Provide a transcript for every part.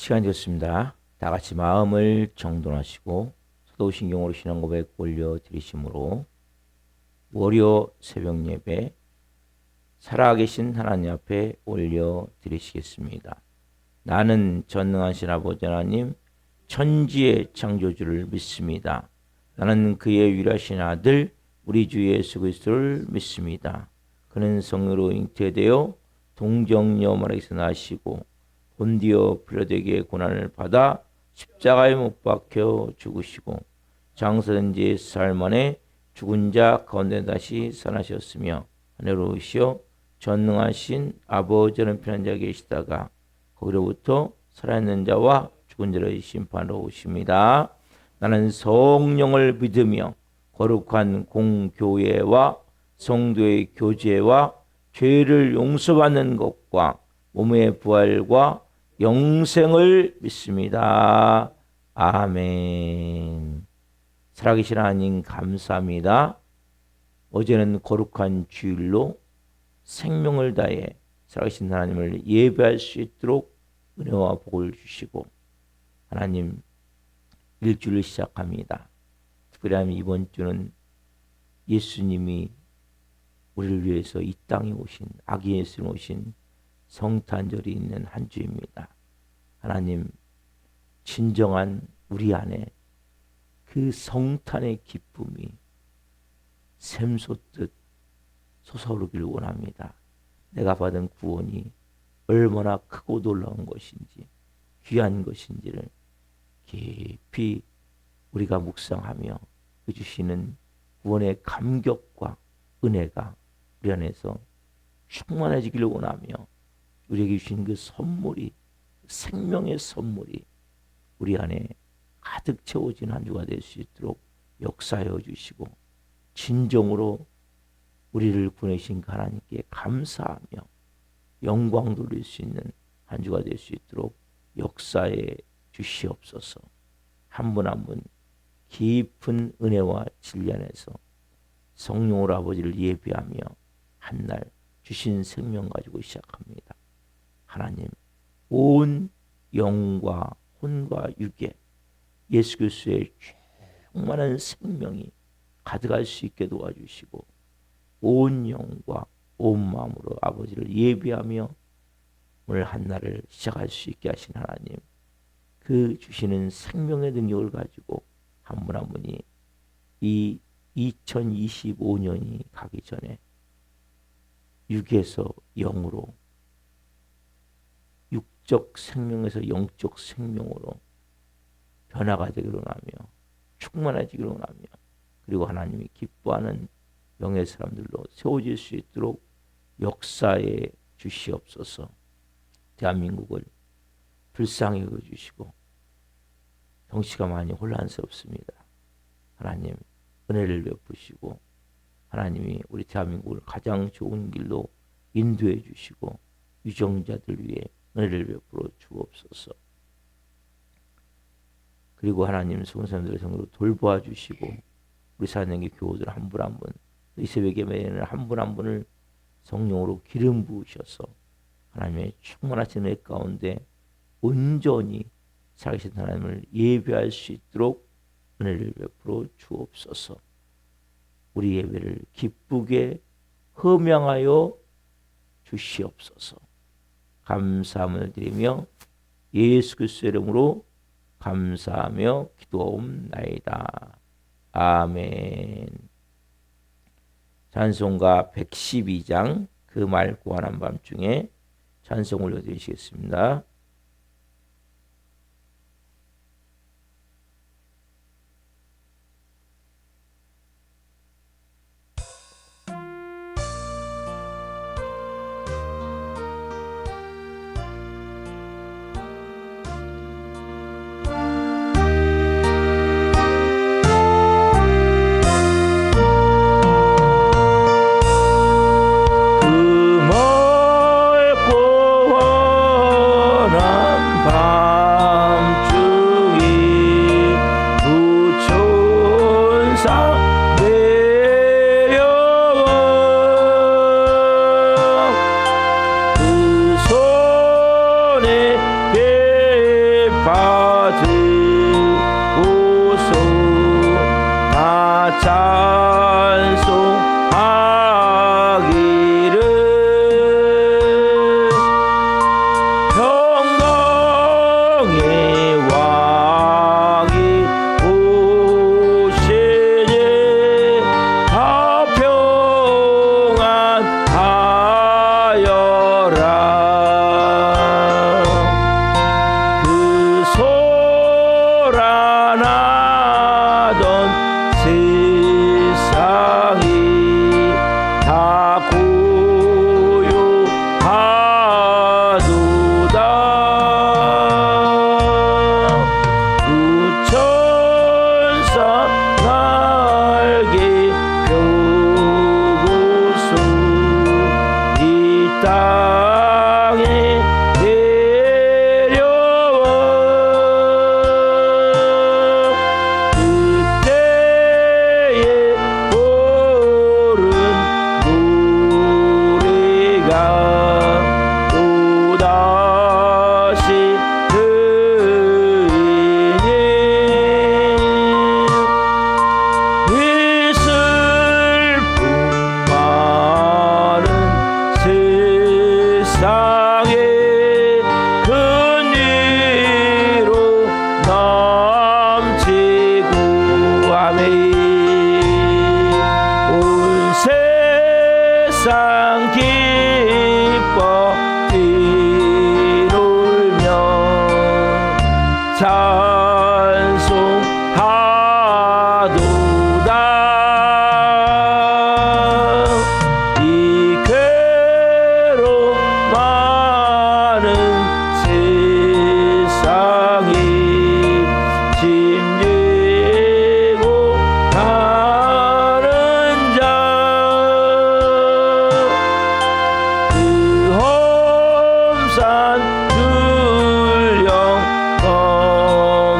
시간이 됐습니다. 다 같이 마음을 정돈하시고 소도신경으로 신앙 고백 올려드리심으로 월요 새벽 예배 살아계신 하나님 앞에 올려드리시겠습니다. 나는 전능하신 아버지 하나님 천지의 창조주를 믿습니다. 나는 그의 유일하신 아들 우리 주 예수 그리스도를 믿습니다. 그는 성령으로 잉태되어 동정녀 마리아에게서 나시고 본디오 빌라도에게 고난을 받아 십자가에 못 박혀 죽으시고 장사된 지 4일 만에 죽은 자 가운데 다시 살아나셨으며 하늘로 오시어 전능하신 아버지는 편한 자 계시다가 거기로부터 살아있는 자와 죽은 자를 심판하러 오십니다. 나는 성령을 믿으며 거룩한 공교회와 성도의 교제와 죄를 용서받는 것과 몸의 부활과 영생을 믿습니다. 아멘. 살아계신 하나님 감사합니다. 어제는 거룩한 주일로 생명을 다해 살아계신 하나님을 예배할 수 있도록 은혜와 복을 주시고 하나님 일주를 시작합니다. 특별히 이번 주는 예수님이 우리를 위해서 이 땅에 오신 아기 예수님 오신 성탄절이 있는 한 주입니다. 하나님 진정한 우리 안에 그 성탄의 기쁨이 샘솟듯 솟아오르기를 원합니다. 내가 받은 구원이 얼마나 크고 놀라운 것인지 귀한 것인지를 깊이 우리가 묵상하며 그 주시는 구원의 감격과 은혜가 우리 안에서 충만해지기를 원하며 우리에게 주신 그 선물이 생명의 선물이 우리 안에 가득 채워진 한 주가 될 수 있도록 역사하여 주시고 진정으로 우리를 보내신 하나님께 감사하며 영광 돌릴 수 있는 한 주가 될 수 있도록 역사해 주시옵소서. 한 분 한 분 깊은 은혜와 진리 안에서 성령으로 아버지를 예배하며 한날 주신 생명 가지고 시작합니다. 하나님 온 영과 혼과 육에 예수 그리스도의 충만한 생명이 가득할 수 있게 도와주시고 온 영과 온 마음으로 아버지를 예배하며 오늘 한날을 시작할 수 있게 하신 하나님 그 주시는 생명의 능력을 가지고 한 분 한 분이 이 2025년이 가기 전에 육에서 영으로 육적 생명에서 영적 생명으로 변화가 되기를 원하며 충만해지기를 원하며 그리고 하나님이 기뻐하는 영의 사람들로 세워질 수 있도록 역사해 주시옵소서. 대한민국을 불쌍히 여겨주시고 정치가 많이 혼란스럽습니다. 하나님 은혜를 베푸시고 하나님이 우리 대한민국을 가장 좋은 길로 인도해 주시고 유정자들 위해 은혜를 베풀어 주옵소서. 그리고 하나님 성도님들의 성도로 돌보아 주시고 우리 사랑의 교우들 한 분 한 분 이 새벽에 매일 한 분 한 분을 성령으로 기름 부으셔서 하나님의 충만하신 은혜 가운데 온전히 살아계신 하나님을 예배할 수 있도록 은혜를 베풀어 주옵소서. 우리 예배를 기쁘게 흠양하여 주시옵소서. 감사함을 드리며 예수 그리스도의 이름으로 감사하며 기도하옵나이다. 아멘. 찬송가 112장 그 맑고 환한 밤중에 찬송 올려드리시겠습니다. 산 줄령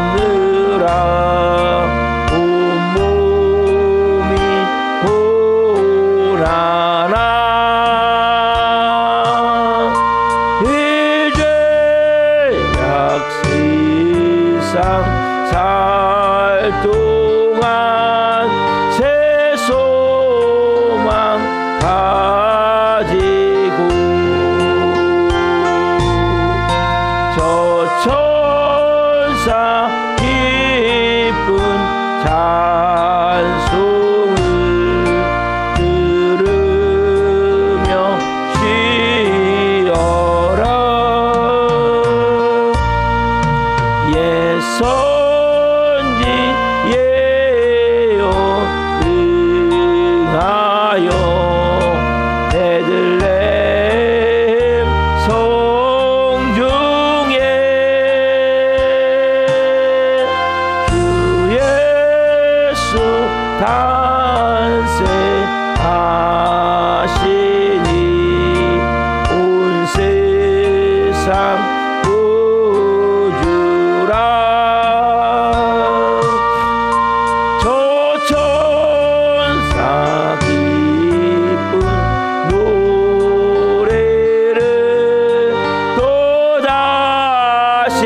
걷느라 온몸이 고라나 이제 약세상 살 동안 새 소망 가지고 저 천사 기쁜 찬송을 들으며 쉬어라. 옛 선지 예언 응하여 베들레헴 성중에 주 예수 탄생하시니 온 세상 구주라. 저 천사 기쁜 노래를 또다시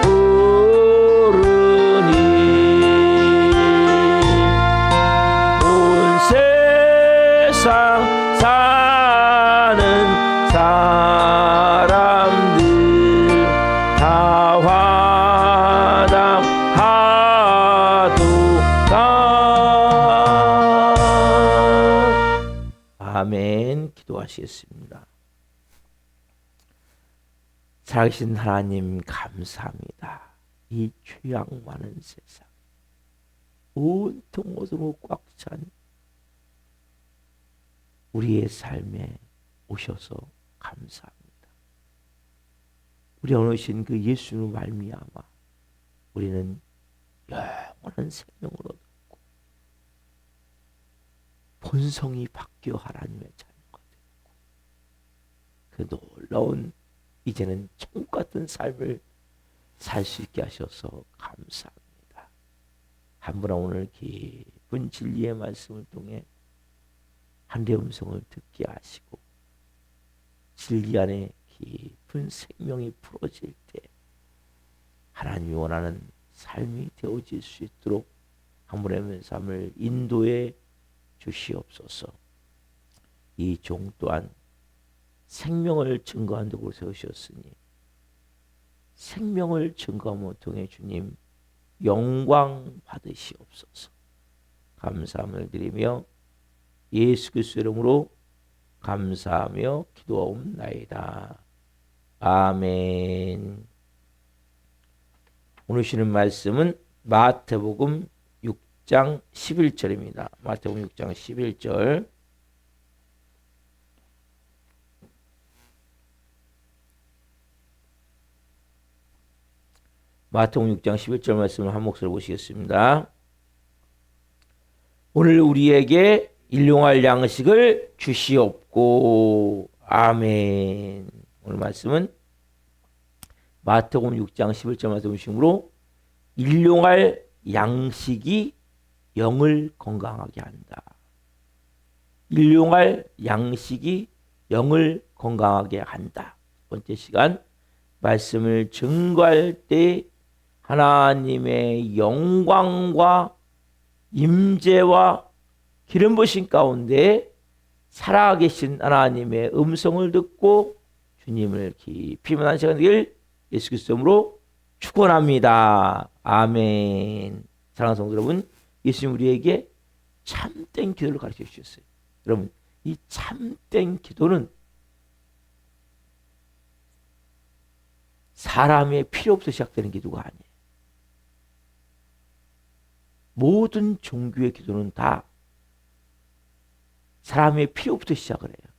부르니 온 세상 사는 사람들 다 화답하도다. 아멘. 기도하시겠습니다. 살아계신 하나님 감사합니다. 이 죄악 많은 세상 온통 어둠으로 꽉 찬 우리의 삶에 오셔서 감사합니다. 우리 오신 그 예수로 말미암아 우리는 영원한 생명을 얻었고 본성이 바뀌어 하나님의 자녀가 되었고 그 놀라운 이제는 천국 같은 삶을 살 수 있게 하셔서 감사합니다. 한 분아 오늘 깊은 진리의 말씀을 통해 하늘의 음성을 듣게 하시고 진리 안에 깊은 생명이 풀어질 때 하나님이 원하는 삶이 되어질 수 있도록 한 분의 삶을 인도해 주시옵소서. 이 종 또한 생명을 증거한 도구로 세우셨으니 생명을 증거함을 통해 주님 영광 받으시옵소서. 감사함을 드리며 예수 그리스도의 이름으로 감사하며 기도하옵나이다. 아멘. 오늘 주시는 말씀은 마태복음 6장 11절입니다. 마태복음 6장 11절. 마태복음 6장 11절 말씀을 한 목소리로 보시겠습니다. 오늘 우리에게 일용할 양식을 주시옵고. 아멘. 오늘 말씀은 마태복음 6장 11절 말씀 중심으로 일용할 양식이 영을 건강하게 한다. 일용할 양식이 영을 건강하게 한다. 첫 번째 시간 말씀을 증거할 때 하나님의 영광과 임재와 기름 부으신 가운데 살아계신 하나님의 음성을 듣고 주님을 깊이 만난 시간 되길 예수 그리스도 이름으로 축원합니다. 아멘. 사랑하는 성도 여러분, 예수님 우리에게 참된 기도를 가르쳐 주셨어요. 여러분, 이 참된 기도는 사람의 필요 없어 시작되는 기도가 아니에요. 모든 종교의 기도는 다 사람의 필요부터 시작을 해요.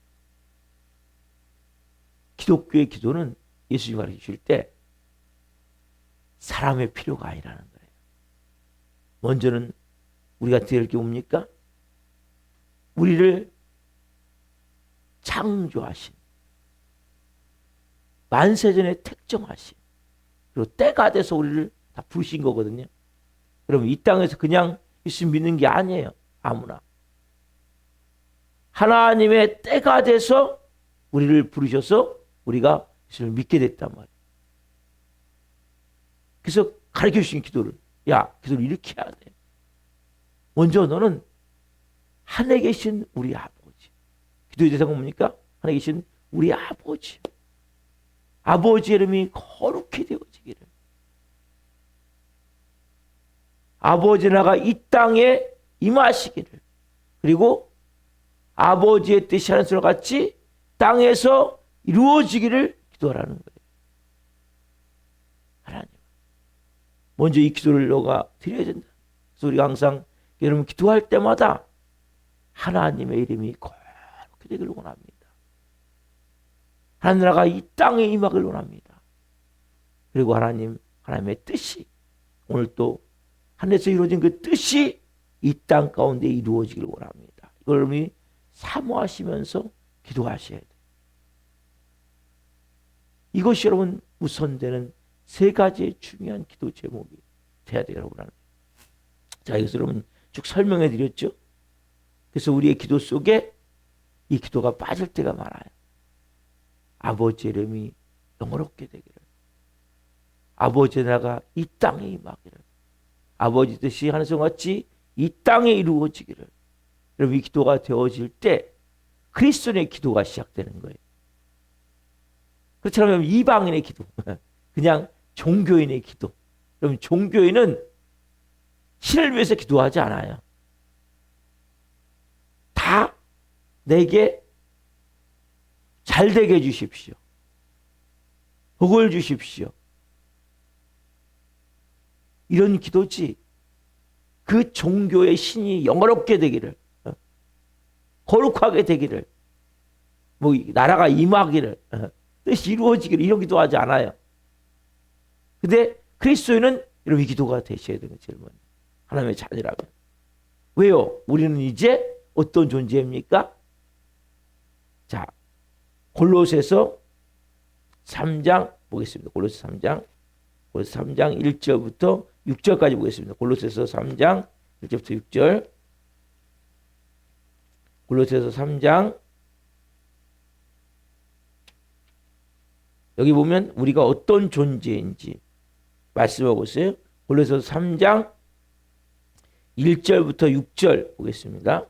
기독교의 기도는 예수님이 가르쳐 주실 때 사람의 필요가 아니라는 거예요. 먼저는 우리가 드릴 게 뭡니까? 우리를 창조하신 만세전에 택정하신, 그리고 때가 돼서 우리를 다 부르신 거거든요. 그럼 이 땅에서 그냥 예수 믿는 게 아니에요. 아무나. 하나님의 때가 돼서 우리를 부르셔서 우리가 예수를 믿게 됐단 말이에요. 그래서 가르쳐 주신 기도를, 야, 기도를 이렇게 해야 돼. 먼저 너는 하늘에 계신 우리 아버지. 기도의 대상은 뭡니까? 하늘에 계신 우리 아버지. 아버지 이름이 거룩히 되어지기를. 아버지 나라가 이 땅에 임하시기를. 그리고 아버지의 뜻이 하늘에서 같이 땅에서 이루어지기를 기도하라는 거예요. 하나님. 먼저 이 기도를 너가 드려야 된다. 그래서 우리가 항상 여러분 기도할 때마다 하나님의 이름이 거룩히 되기를 원합니다. 하나님 나라가 이 땅에 임하기를 원합니다. 그리고 하나님의 뜻이 오늘 또 하늘에서 이루어진 그 뜻이 이 땅 가운데 이루어지기를 원합니다. 이걸 여러분이 사모하시면서 기도하셔야 돼요. 이것이 여러분 우선되는 세 가지의 중요한 기도 제목이 돼야 돼요, 여러분. 자, 이것을 여러분 쭉 설명해 드렸죠. 그래서 우리의 기도 속에 이 기도가 빠질 때가 많아요. 아버지 이름이 영원롭게 되기를. 아버지 나라가 이 땅에 임하기를. 아버지 뜻이 하늘에서 같이 이 땅에 이루어지기를. 여러분 이 기도가 되어질 때 그리스도의 기도가 시작되는 거예요. 그렇잖아요. 이방인의 기도. 그냥 종교인의 기도. 여러분 종교인은 신을 위해서 기도하지 않아요. 다 내게 잘 되게 해주십시오. 복을 주십시오. 이런 기도지. 그 종교의 신이 영원롭게 되기를, 거룩하게 되기를, 뭐 나라가 임하기를, 뜻이 이루어지기를, 이런 기도하지 않아요. 근데 그리스도인은 이런 기도가 되셔야 되는 질문. 하나님의 자녀라면. 왜요? 우리는 이제 어떤 존재입니까? 자, 골로새서 3장 보겠습니다. 골로새 3장 1절부터 6절까지 보겠습니다. 골로새서 3장 1절부터 6절. 골로새서 3장 여기 보면 우리가 어떤 존재인지 말씀하고 있어요. 골로새서 3장 1절부터 6절 보겠습니다.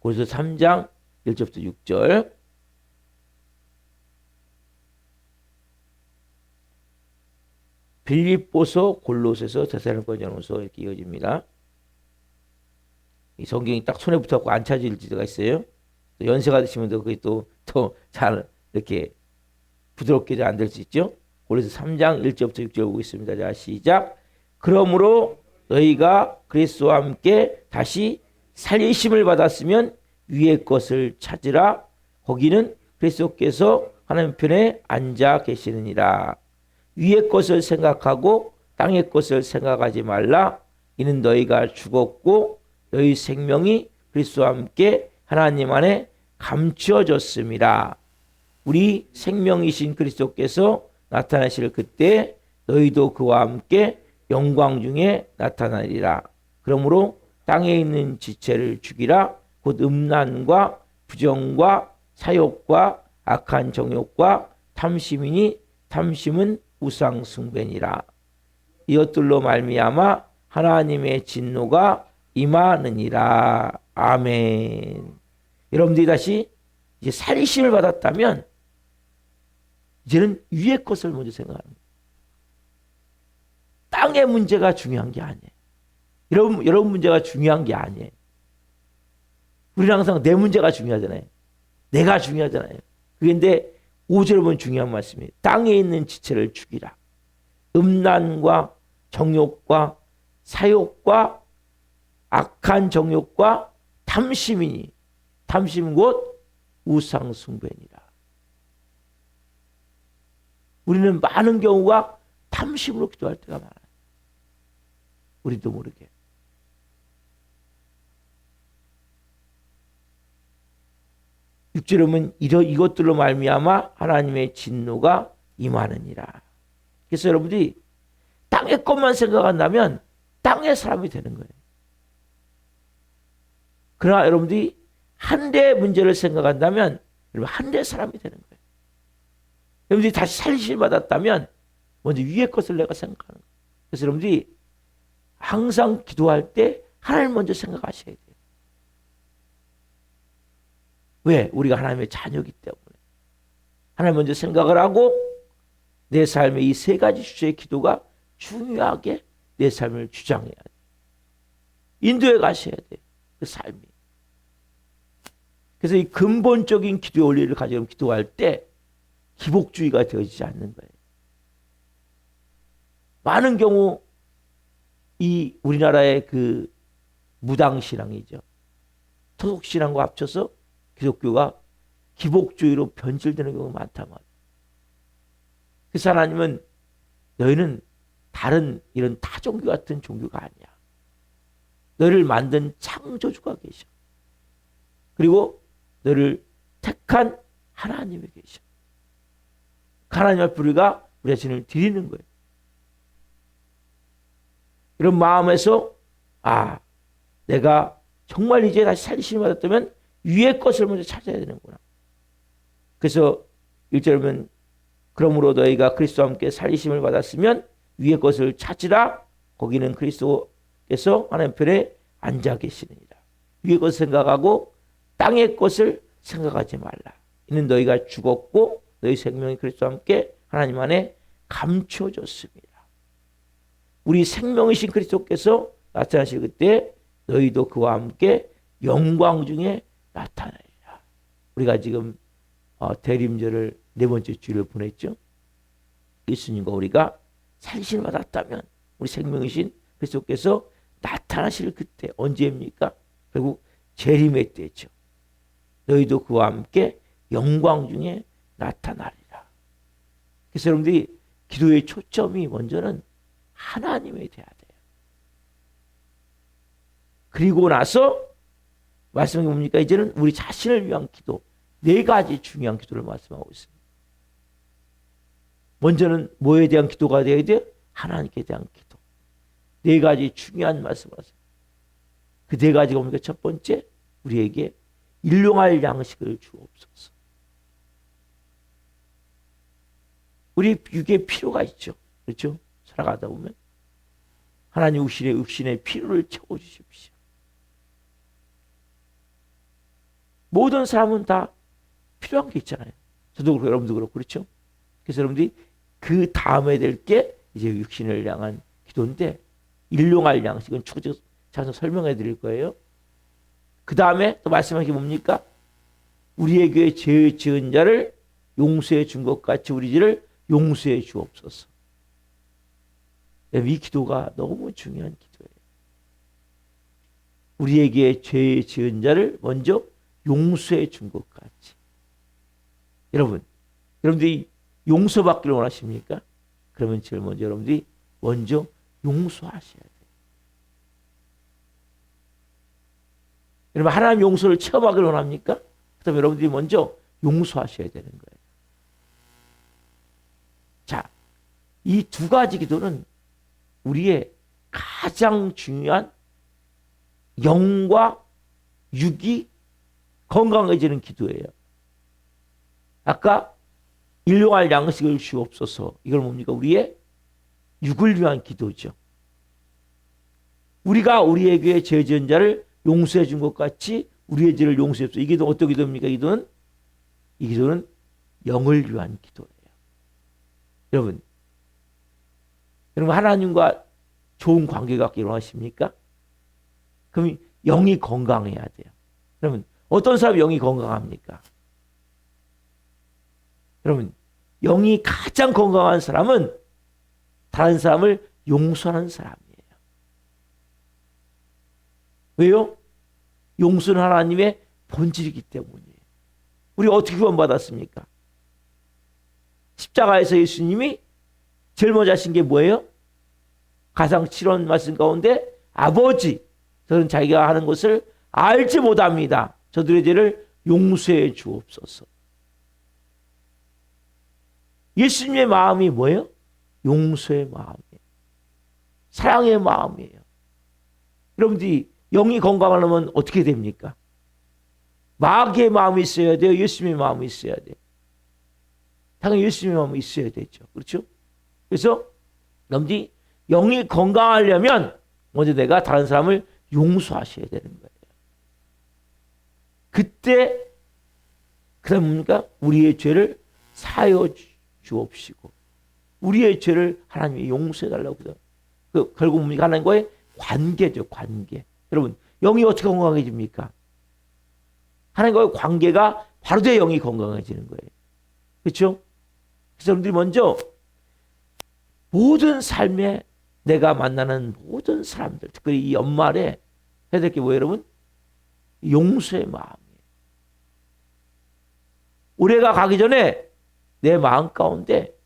골로새서 3장 1절부터 6절. 빌립보서, 골로새서, 데살로니가전서 이렇게 이어집니다. 이 성경이 딱 손에 붙어갖고 안 찾을 때가 있어요. 또 연세가 드시면 그게 또 잘 이렇게 부드럽게 안 될 수 있죠. 골로새 3장 1절부터 6절 보고 있습니다. 자, 시작. 그러므로 너희가 그리스도와 함께 다시 살리심을 받았으면 위의 것을 찾으라. 거기는 그리스도께서 하나님 편에 앉아 계시느니라. 위의 것을 생각하고 땅의 것을 생각하지 말라. 이는 너희가 죽었고 너희 생명이 그리스도와 함께 하나님 안에 감추어졌습니다. 우리 생명이신 그리스도께서 나타나실 그때 너희도 그와 함께 영광 중에 나타나리라. 그러므로 땅에 있는 지체를 죽이라. 곧 음란과 부정과 사욕과 악한 정욕과 탐심이니 탐심은 우상 숭배니라. 이것들로 말미암아 하나님의 진노가 임하느니라. 아멘. 여러분들이 다시 이제 살리심을 받았다면 이제는 위의 것을 먼저 생각합니다. 땅의 문제가 중요한 게 아니에요. 여러분 문제가 중요한 게 아니에요. 우리는 항상 내 문제가 중요하잖아요. 내가 중요하잖아요. 그런데 5절 보면 중요한 말씀이에요. 땅에 있는 지체를 죽이라. 음란과 정욕과 사욕과 악한 정욕과 탐심이니 탐심 곧 우상 숭배니라. 우리는 많은 경우가 탐심으로 기도할 때가 많아요. 우리도 모르게. 6절은 이것들로 말미암아 하나님의 진노가 임하느니라. 그래서 여러분들이 땅의 것만 생각한다면 땅의 사람이 되는 거예요. 그러나 여러분들이 한대의 문제를 생각한다면 여러분 한대의 사람이 되는 거예요. 여러분들이 다시 살리심을 받았다면 먼저 위의 것을 내가 생각하는 거예요. 그래서 여러분들이 항상 기도할 때 하나님 먼저 생각하셔야 돼요. 왜? 우리가 하나님의 자녀이기 때문에. 하나님 먼저 생각을 하고 내 삶의 이 세 가지 주제의 기도가 중요하게 내 삶을 주장해야 돼요. 인도해 가셔야 돼요. 그 삶이. 그래서 이 근본적인 기도의 원리를 가지고 기도할 때 기복주의가 되어지지 않는 거예요. 많은 경우 이 우리나라의 그 무당신앙이죠. 토속신앙과 합쳐서 기독교가 기복주의로 변질되는 경우가 많단 말이에요. 그래서 하나님은 너희는 다른 이런 타종교 같은 종교가 아니야. 너희를 만든 창조주가 계셔. 그리고 너를 택한 하나님이 계셔. 하나님 앞에 우리가 우리 자신을 드리는 거예요. 이런 마음에서 내가 정말 이제 다시 살리심을 받았다면 위의 것을 먼저 찾아야 되는구나. 그래서 1절에 보면 그러므로 너희가 그리스도와 함께 살리심을 받았으면 위의 것을 찾으라. 거기는 그리스도께서 하나님 편에 앉아 계시느니라. 위의 것을 생각하고 땅의 것을 생각하지 말라. 이는 너희가 죽었고 너희 생명이 그리스도와 함께 하나님 안에 감춰졌습니다. 우리 생명이신 그리스도께서 나타나실 그때 너희도 그와 함께 영광 중에 나타나리라. 우리가 지금 대림절을 네 번째 주일을 보냈죠. 예수님과 우리가 살리심을 받았다면 우리 생명이신 그리스도께서 나타나실 그때 언제입니까? 결국 재림의 때죠. 너희도 그와 함께 영광 중에 나타나리라. 그래서 여러분들이 기도의 초점이 먼저는 하나님에 돼야 돼요. 그리고 나서 말씀이 뭡니까? 이제는 우리 자신을 위한 기도, 네 가지 중요한 기도를 말씀하고 있습니다. 먼저는 뭐에 대한 기도가 되어야 돼요? 하나님께 대한 기도. 네 가지 중요한 말씀을 하세요. 그 네 가지가 뭡니까? 첫 번째, 우리에게 일용할 양식을 주옵소서. 우리 육에 필요가 있죠. 그렇죠? 살아가다 보면 하나님 육신의 필요를 채워주십시오. 모든 사람은 다 필요한 게 있잖아요. 저도 그렇고 여러분도 그렇고 그렇죠? 그래서 여러분들이 그 다음에 될 게 이제 육신을 향한 기도인데 일용할 양식은 차서 설명해 드릴 거예요. 그 다음에 또 말씀하신 게 뭡니까? 우리에게 죄 지은 자를 용서해 준 것 같이 우리 죄를 용서해 주옵소서. 이 기도가 너무 중요한 기도예요. 우리에게 죄 지은 자를 먼저 용서해 준 것 같이. 여러분들이 용서받기를 원하십니까? 그러면 제일 먼저 여러분들이 먼저 용서하셔야 돼요. 여러분 하나님 용서를 체험하기를 원합니까? 그다음에 여러분들이 먼저 용서하셔야 되는 거예요. 자, 이 두 가지 기도는 우리의 가장 중요한 영과 육이 건강해지는 기도예요. 아까 일용할 양식을 주옵소서. 이걸 뭡니까? 우리의 육을 위한 기도죠. 우리가 우리에게 죄 지은 자를 용서해 준 것 같이 우리의 죄를 용서해 주옵소서. 이 기도는 어떤 기도입니까? 이 기도는 영을 위한 기도예요. 여러분 하나님과 좋은 관계가 갖기를 원하십니까? 그럼 영이 건강해야 돼요. 여러분 어떤 사람이 영이 건강합니까? 여러분 영이 가장 건강한 사람은 다른 사람을 용서하는 사람이에요. 왜요? 용서는 하나님의 본질이기 때문이에요. 우리 어떻게 구원받았습니까? 십자가에서 예수님이 제일 먼저 하신 게 뭐예요? 가상 7원 말씀 가운데 아버지 저는 자기가 하는 것을 알지 못합니다. 저들의 죄를 용서해 주옵소서. 예수님의 마음이 뭐예요? 용서의 마음이에요. 사랑의 마음이에요. 여러분들이 영이 건강하려면 어떻게 됩니까? 마귀의 마음이 있어야 돼요? 예수님의 마음이 있어야 돼요? 당연히 예수님의 마음이 있어야 되죠. 그렇죠? 그래서 여러분들이 영이 건강하려면 먼저 내가 다른 사람을 용서하셔야 되는 거예요. 그때 그다음 뭡니까? 우리의 죄를 사하여 주옵시고 우리의 죄를 하나님이 용서해 달라고 그래요. 결국 뭡니까? 하나님과의 관계죠. 관계. 여러분 영이 어떻게 건강해집니까? 하나님과의 관계가 바로 돼 영이 건강해지는 거예요. 그렇죠? 그래서 여러분들이 먼저 모든 삶에 내가 만나는 모든 사람들, 특별히 이 연말에 해야 될 게 뭐예요, 여러분? 용서의 마음이에요. 올해가 가기 전에 내 마음 가운데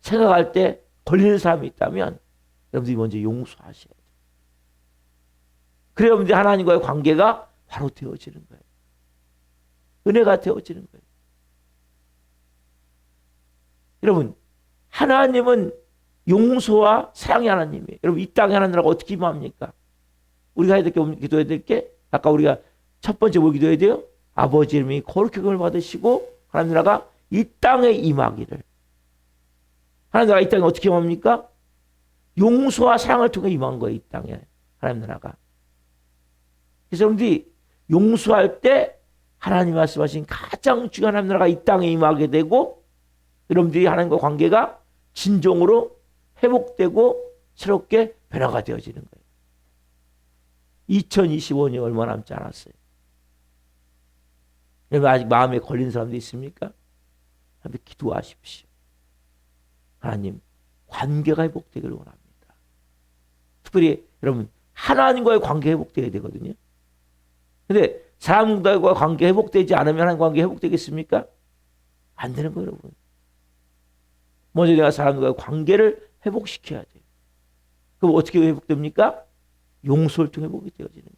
생각할 때 걸리는 사람이 있다면 여러분들이 먼저 용서하셔야 돼요. 그래야 여러분들이 하나님과의 관계가 바로 되어지는 거예요. 은혜가 되어지는 거예요. 여러분, 하나님은 용서와 사랑의 하나님이에요. 여러분, 이 땅에 하나님이라고 어떻게 임합니까? 우리가 해야 될 게, 기도해야 될 게, 아까 우리가 첫 번째 뭘 기도해야 돼요? 아버지 이름이 거룩히 금을 받으시고 하나님 나라가 이 땅에 임하기를. 하나님 나라가 이 땅에 어떻게 임합니까? 용서와 사랑을 통해 임한 거예요. 이 땅에 하나님 나라가. 그래서 여러분들이 용서할 때 하나님 말씀하신 가장 중요한 하나님 나라가 이 땅에 임하게 되고 여러분들이 하나님과 관계가 진정으로 회복되고 새롭게 변화가 되어지는 거예요. 2025년이 얼마 남지 않았어요. 여러분 아직 마음에 걸린 사람도 있습니까? 하나님 기도하십시오. 하나님 관계가 회복되기를 원합니다. 특별히 여러분 하나님과의 관계 회복되어야 되거든요. 근데 사람과의 관계 회복되지 않으면 하나님 관계 회복되겠습니까? 안 되는 거예요, 여러분. 먼저 내가 사람과의 관계를 회복시켜야 돼요. 그럼 어떻게 회복됩니까? 용서를 통해 회복이 되어지는 거예요.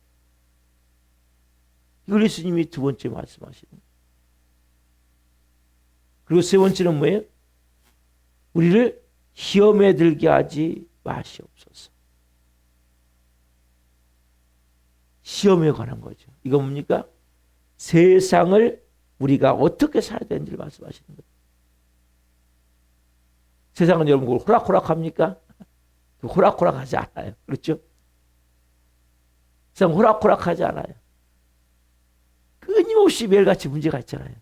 이걸 예수님이 두 번째 말씀하시는 거예요. 그리고 세 번째는 뭐예요? 우리를 시험에 들게 하지 마시옵소서. 시험에 관한 거죠. 이거 뭡니까? 세상을 우리가 어떻게 살아야 되는지를 말씀하시는 거예요. 세상은 여러분 그걸 호락호락합니까? 호락호락하지 않아요. 그렇죠? 세상 호락호락하지 않아요. 끊임없이 매일같이 문제가 있잖아요.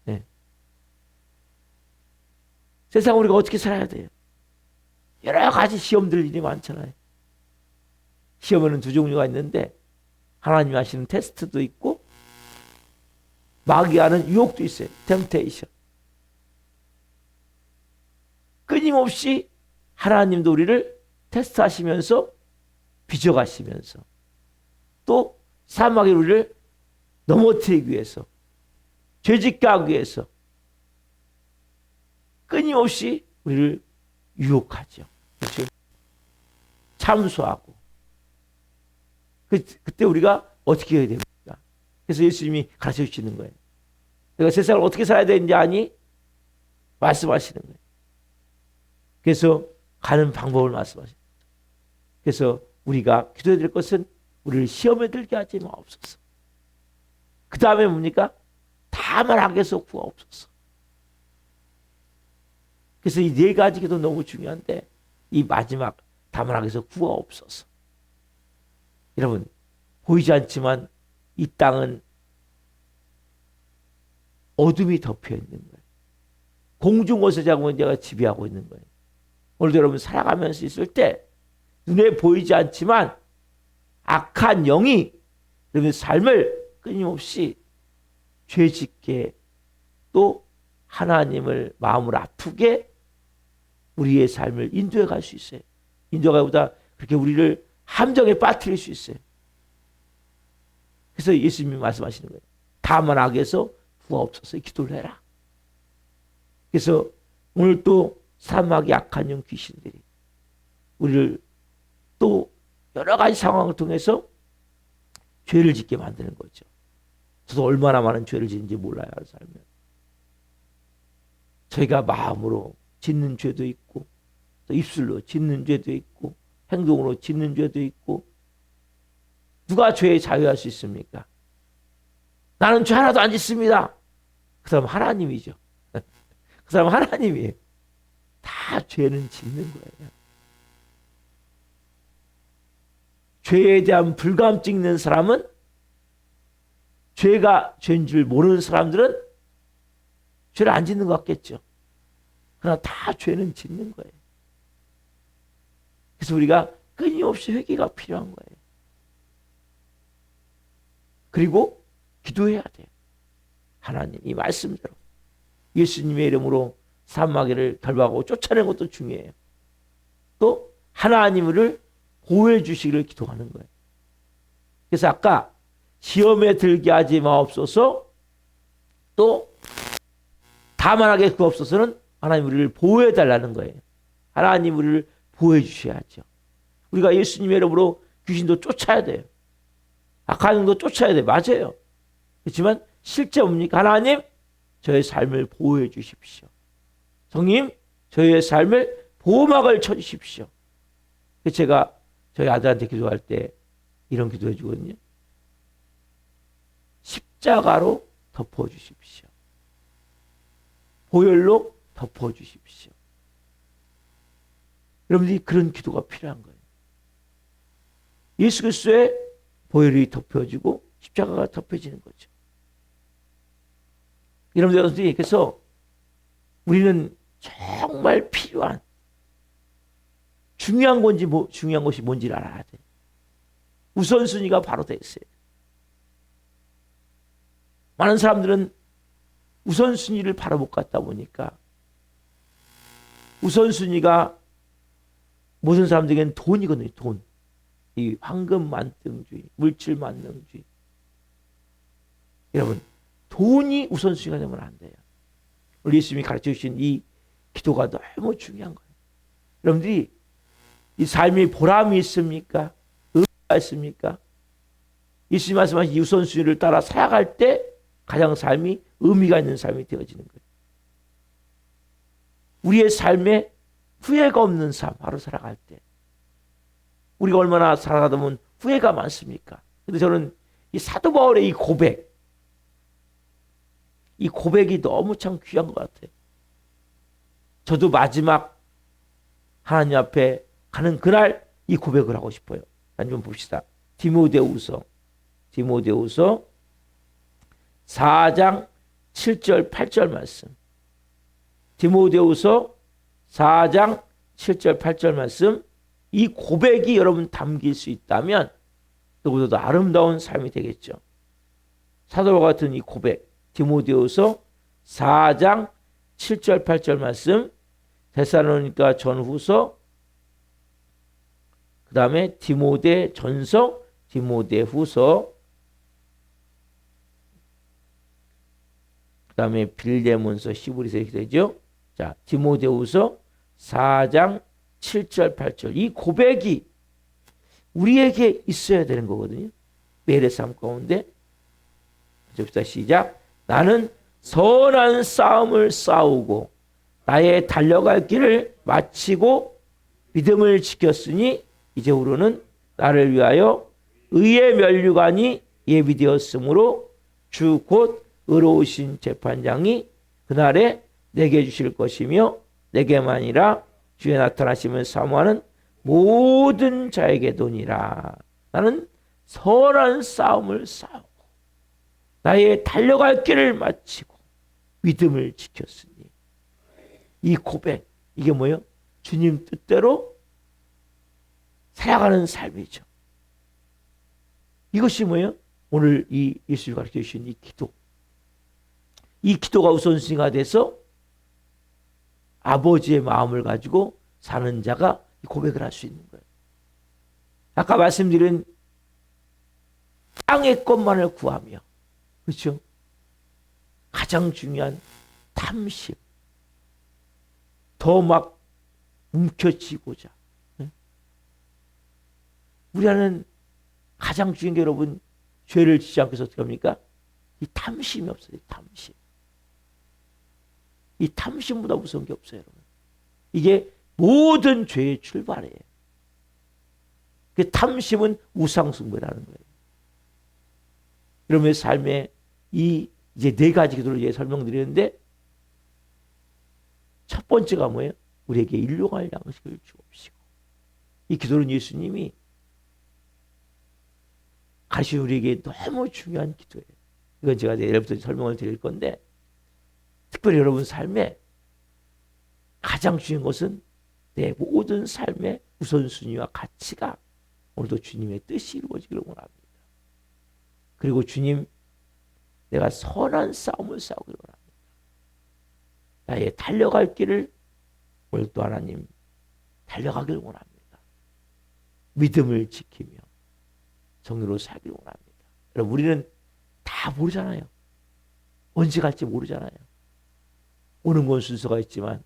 네. 세상 우리가 어떻게 살아야 돼요? 여러 가지 시험들 일이 많잖아요. 시험에는 두 종류가 있는데 하나님이 하시는 테스트도 있고 마귀가 하는 유혹도 있어요. 템테이션. 끊임없이 하나님도 우리를 테스트하시면서 빚어가시면서 또 사막의 우리를 넘어뜨리기 위해서 죄짓게 하기 위해서 끊임없이 우리를 유혹하죠. 그렇죠? 참소하고 그때 우리가 어떻게 해야 됩니까? 그래서 예수님이 가르쳐 주시는 거예요. 내가 세상을 어떻게 살아야 되는지 아니? 말씀하시는 거예요. 그래서 가는 방법을 말씀하시는 거예요. 그래서 우리가 기도해야 될 것은 우리를 시험에 들게 하지 마옵소서. 그 다음에 뭡니까? 다만 악에서 구하옵소서. 그래서 이 네 가지 기도 너무 중요한데 이 마지막 다만 악에서 구하옵소서. 여러분 보이지 않지만 이 땅은 어둠이 덮여 있는 거예요. 공중어세자 문제가 지배하고 있는 거예요. 오늘도 여러분 살아가면서 있을 때 눈에 보이지 않지만 악한 영이 여러분의 삶을 끊임없이 죄짓게 또 하나님을 마음을 아프게 우리의 삶을 인도해 갈 수 있어요. 인도가보다 그렇게 우리를 함정에 빠뜨릴 수 있어요. 그래서 예수님이 말씀하시는 거예요. 다만 악에서 구하옵소서 기도를 해라. 그래서 오늘 또 사막의 악한 영 귀신들이 우리를 또 여러 가지 상황을 통해서 죄를 짓게 만드는 거죠. 저도 얼마나 많은 죄를 짓는지 몰라요. 살면. 저희가 마음으로 짓는 죄도 있고 또 입술로 짓는 죄도 있고 행동으로 짓는 죄도 있고. 누가 죄에 자유할 수 있습니까? 나는 죄 하나도 안 짓습니다. 그 사람 하나님이죠. 그 사람 하나님이에요. 다 죄는 짓는 거예요. 죄에 대한 불감 찍는 사람은, 죄가 죄인 줄 모르는 사람들은 죄를 안 짓는 것 같겠죠. 그러나 다 죄는 짓는 거예요. 그래서 우리가 끊임없이 회개가 필요한 거예요. 그리고 기도해야 돼요. 하나님, 이 말씀대로 예수님의 이름으로 사마귀를 결박하고 쫓아내는 것도 중요해요. 또 하나님을 보호해 주시기를 기도하는 거예요. 그래서 아까 시험에 들게 하지 마옵소서, 또 다만 하게 구옵소서는 하나님 우리를 보호해 달라는 거예요. 하나님 우리를 보호해 주셔야죠. 우리가 예수님의 이름으로 귀신도 쫓아야 돼요. 악한 영도 쫓아야 돼요. 맞아요. 그렇지만 실제 뭡니까? 하나님, 저의 삶을 보호해 주십시오. 성님, 저의 삶을 보호막을 쳐주십시오. 제가 저희 아들한테 기도할 때 이런 기도해 주거든요. 십자가로 덮어주십시오. 보혈로 덮어주십시오. 여러분들이 그런 기도가 필요한 거예요. 예수 그리스도의 보혈이 덮여지고 십자가가 덮여지는 거죠. 여러분들이 그래서 우리는 정말 필요한, 중요한 건지 중요한 것이 뭔지를 알아야 돼. 우선순위가 바로 돼 있어요. 많은 사람들은 우선순위를 바로 못 갖다 보니까 우선순위가 모든 사람들에게는 돈이거든요. 돈. 이 황금 만능주의, 물질 만능주의. 여러분, 돈이 우선순위가 되면 안 돼요. 우리 예수님이 가르쳐 주신 이 기도가 너무 중요한 거예요. 여러분들이 이 삶이 보람이 있습니까? 의미가 있습니까? 예수님 말씀하신 이 우선순위를 따라 살아갈 때 가장 삶이 의미가 있는 삶이 되어지는 거예요. 우리의 삶에 후회가 없는 삶, 바로 살아갈 때. 우리가 얼마나 살아가다 보면 후회가 많습니까? 근데 저는 이 사도 바울의 이 고백이 너무 참 귀한 것 같아요. 저도 마지막 하나님 앞에 가는 그날 이 고백을 하고 싶어요. 좀 봅시다. 디모데후서 4장 7절 8절 말씀. 디모데후서 4장 7절 8절 말씀. 이 고백이 여러분 담길 수 있다면 그보다도 아름다운 삶이 되겠죠. 사도와 같은 이 고백, 디모데후서 4장 7절 8절 말씀, 데살로니가 전후서, 그 다음에 디모데 전서, 디모데 후서, 그 다음에 빌레몬서, 시브리서 이렇게 되죠. 자, 디모데후서 4장 7절 8절, 이 고백이 우리에게 있어야 되는 거거든요. 매일의 삶 가운데. 봅시다. 시작. 나는 선한 싸움을 싸우고 나의 달려갈 길을 마치고 믿음을 지켰으니 이제후로는 나를 위하여 의의 면류관이 예비되었으므로 주 곧 의로우신 재판장이 그날에 내게 주실 것이며 내게만이라 주의 나타나심을 사모하는 모든 자에게 도니라. 나는 선한 싸움을 싸우고 나의 달려갈 길을 마치고 믿음을 지켰으니. 이 고백, 이게 뭐예요? 주님 뜻대로 살아가는 삶이죠. 이것이 뭐예요? 오늘 이 예수님이 가르쳐 주신 이 기도. 이 기도가 우선순위가 돼서 아버지의 마음을 가지고 사는 자가 고백을 할 수 있는 거예요. 아까 말씀드린 땅의 것만을 구하며, 그렇죠? 가장 중요한 탐심, 더 막 움켜쥐고자. 우리 안에는 가장 중요한 게 여러분, 죄를 짓지 않고 해서 어떻게 합니까? 이 탐심이 없어요. 탐심. 이 탐심보다 무서운 게 없어요, 여러분. 이게 모든 죄의 출발이에요. 그 탐심은 우상숭배라는 거예요. 여러분의 삶에 이 이제 네 가지 기도를 이제 설명드리는데, 첫 번째가 뭐예요? 우리에게 일용할 양식을 주옵시고. 이 기도는 예수님이 가르친 우리에게 너무 중요한 기도예요. 이건 제가 내일부터 설명을 드릴 건데, 특별히 여러분 삶에 가장 중요한 것은 내 모든 삶의 우선순위와 가치가 오늘도 주님의 뜻이 이루어지기를 원합니다. 그리고 주님, 내가 선한 싸움을 싸우기를 원합니다. 나의 달려갈 길을 오늘도 하나님 달려가기를 원합니다. 믿음을 지키며 정의로 살기를 원합니다. 여러분, 우리는 다 모르잖아요. 언제 갈지 모르잖아요. 오는 건 순서가 있지만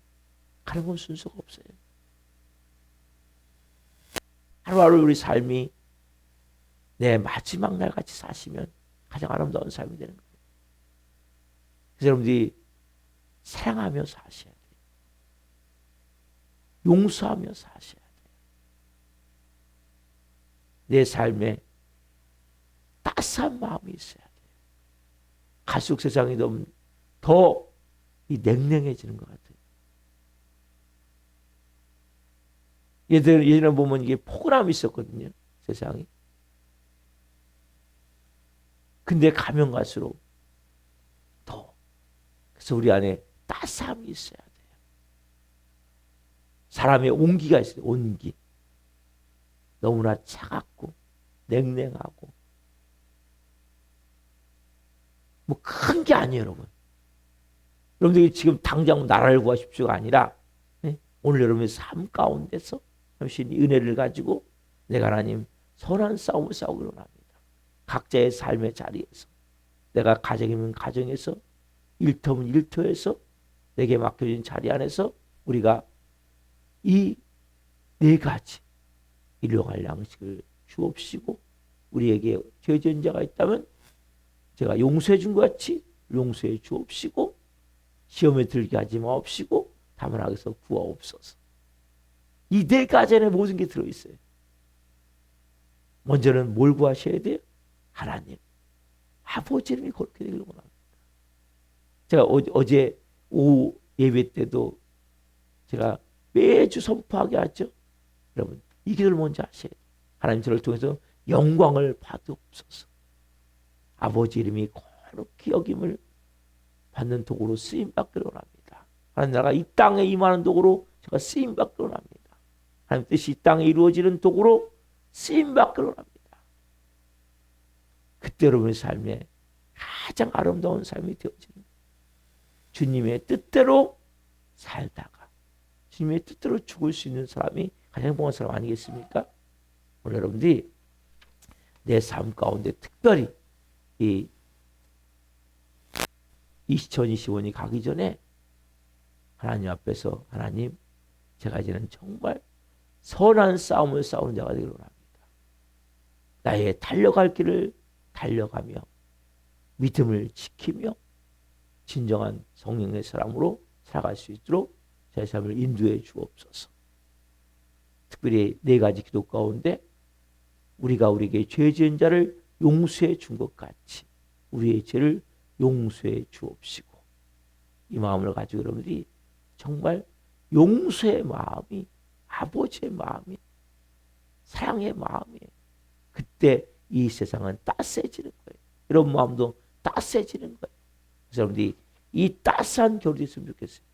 가는 건 순서가 없어요. 하루하루 우리 삶이 내 마지막 날 같이 사시면 가장 아름다운 삶이 되는 거예요. 그래서 여러분들이 사랑하며 사셔야 돼요. 용서하며 사셔야 돼요. 내 삶에 따스한 마음이 있어야 돼요. 갈수록 세상이 더 냉랭해지는 것 같아요. 예전에 보면 이게 포근함이 있었거든요. 세상이. 근데 가면 갈수록 더. 그래서 우리 안에 따스함이 있어야 돼요. 사람의 온기가 있어요. 온기. 너무나 차갑고 냉랭하고 뭐 큰 게 아니에요, 여러분. 여러분들이 지금 당장 나라를 구하십시오가 아니라 오늘 여러분의 삶 가운데서 당신이 은혜를 가지고 내가 하나님 선한 싸움을 싸우기를 원합니다. 각자의 삶의 자리에서, 내가 가정이면 가정에서, 일터면 일터에서, 내게 맡겨진 자리 안에서 우리가 이 네 가지 일용할 양식을 주옵시고, 우리에게 죄진 자가 있다면 제가 용서해 준 것 같이 용서해 주옵시고, 시험에 들게 하지 마옵시고 다만 악에서 구하옵소서. 이 네 가지 안에 모든 게 들어있어요. 먼저는 뭘 구하셔야 돼요? 하나님, 아버지 이름이 거룩히 되기를 원합니다. 제가 어제 오후 예배 때도 제가 매주 선포하게 하죠. 여러분, 이 기도를 먼저 하셔야 돼요. 하나님, 저를 통해서 영광을 받으옵소서. 아버지 이름이 거룩히 여김을 받는 도구로 쓰임받기를 원합니다. 하나님, 나라가 이 땅에 임하는 도구로 제가 쓰임받기를 원합니다. 하나님 뜻이 이 땅에 이루어지는 도구로 쓰임받기를 원합니다. 그때 여러분의 삶에 가장 아름다운 삶이 되어지는 거예요. 주님의 뜻대로 살다가 주님의 뜻대로 죽을 수 있는 사람이 가장 행복한 사람 아니겠습니까? 오늘 여러분들이 내 삶 가운데 특별히 이 2025년이 가기 전에 하나님 앞에서, 하나님, 제가 이제는 정말 선한 싸움을 싸우는 자가 되기를 원합니다. 나의 달려갈 길을 달려가며 믿음을 지키며 진정한 성령의 사람으로 살아갈 수 있도록 제 삶을 인도해 주옵소서. 특별히 네 가지 기도 가운데 우리가 우리에게 죄 지은 자를 용서해 준 것 같이 우리의 죄를 용서해 주옵시고, 이 마음을 가지고 여러분들이 정말 용서의 마음이, 아버지의 마음이, 사랑의 마음이, 그때 이 세상은 따스해지는 거예요. 이런 마음도 따스해지는 거예요. 그래서 여러분들이 이 따스한 겨울이 됐으면 좋겠어요.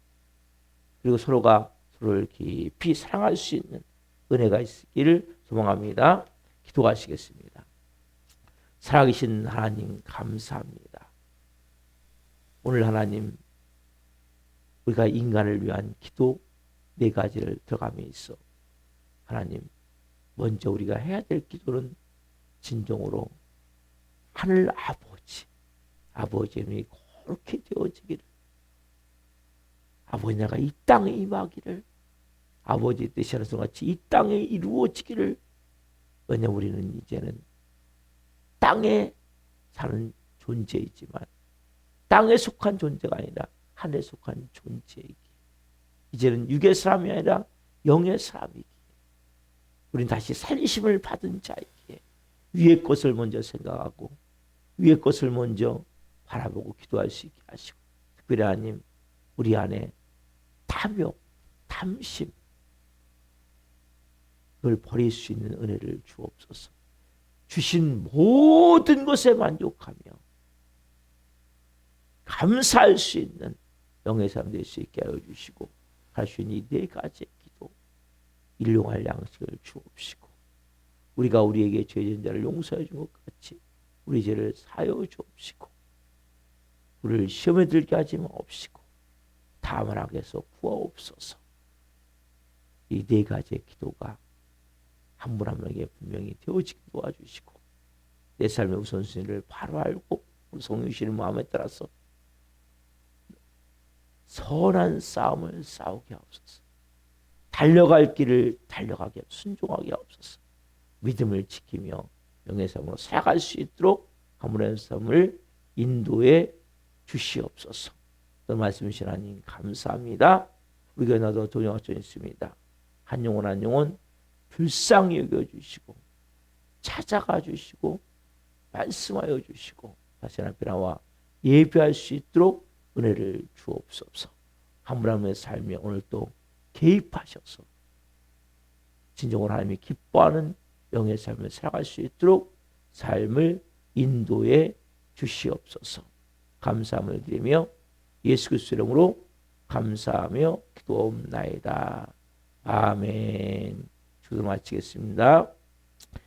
그리고 서로가 서로를 깊이 사랑할 수 있는 은혜가 있기를 소망합니다. 기도하시겠습니다. 살아계신 하나님, 감사합니다. 오늘 하나님, 우리가 인간을 위한 기도 네 가지를 들어감에 있어 하나님, 먼저 우리가 해야 될 기도는 진정으로 하늘 아버지 이름이 그렇게 되어지기를, 아버지 나라가 이 땅에 임하기를, 아버지의 뜻이 하는 같이 이 땅에 이루어지기를. 왜냐하면 우리는 이제는 땅에 사는 존재이지만 땅에 속한 존재가 아니라 하늘에 속한 존재이기. 이제는 육의 사람이 아니라 영의 사람이기. 우린 다시 살리심을 받은 자이기에 위의 것을 먼저 생각하고 위의 것을 먼저 바라보고 기도할 수 있게 하시고, 특별히 하나님 우리 안에 탐욕, 탐심 그걸 버릴 수 있는 은혜를 주옵소서. 주신 모든 것에 만족하며 감사할 수 있는 영의 삶 될 수 있게 하여 주시고, 할 수 있는 이 네 가지의 기도, 일용할 양식을 주옵시고, 우리가 우리에게 죄진 자를 용서해 준 것 같이 우리 죄를 사여 주옵시고, 우리를 시험에 들게 하지 마옵시고 다만 악에서 구하옵소서. 이 네 가지의 기도가 한 분 한 명에게 분명히 되어지게 도와주시고, 내 삶의 우선순위를 바로 알고 우리 성령이시는 마음에 따라서 선한 싸움을 싸우게 하옵소서. 달려갈 길을 달려가게 순종하게 하옵소서. 믿음을 지키며 영의 삶으로 살아갈 수 있도록 가문의 삶을 인도해 주시옵소서. 오늘 말씀 주신 하나님 감사합니다. 우리 교회 나도 동역할 수 있습니다. 한 영혼 한 영혼 불쌍히 여겨주시고 찾아가 주시고 말씀하여 주시고 다시 앞에 나와 예배할 수 있도록 은혜를 주옵소서. 한 분 한 분의 삶에 오늘 또 개입하셔서 진정으로 하나님이 기뻐하는 영의 삶을 살아갈 수 있도록 삶을 인도해 주시옵소서. 감사함을 드리며 예수 그리스도 이름으로 감사하며 기도옵나이다. 아멘. 주도 마치겠습니다.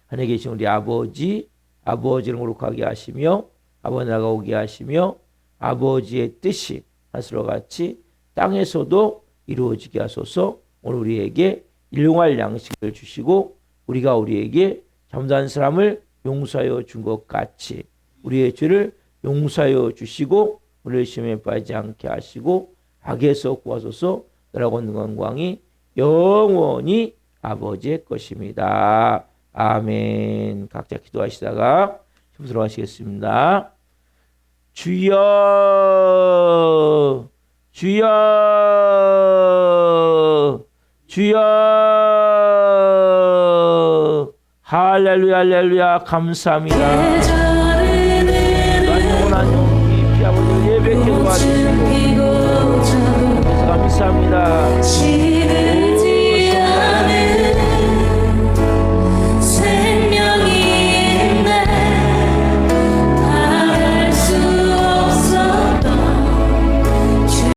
하늘에 계신 우리 아버지, 아버지를 거룩하게 하시며 아버지 나라가 오게 하시며 아버지의 뜻이 하늘과 같이 땅에서도 이루어지게 하소서. 오늘 우리에게 일용할 양식을 주시고 우리가 우리에게 잘못한 사람을 용서하여 준 것 같이 우리의 죄를 용서하여 주시고 우리를 시험에 빠지지 않게 하시고 악에서 구하소서. 나라고 있는 영광이 영원히 아버지의 것입니다. 아멘. 각자 기도하시다가 들어가시겠습니다. 주여 주여 주여. 할렐루야 할렐루야. 감사합니다.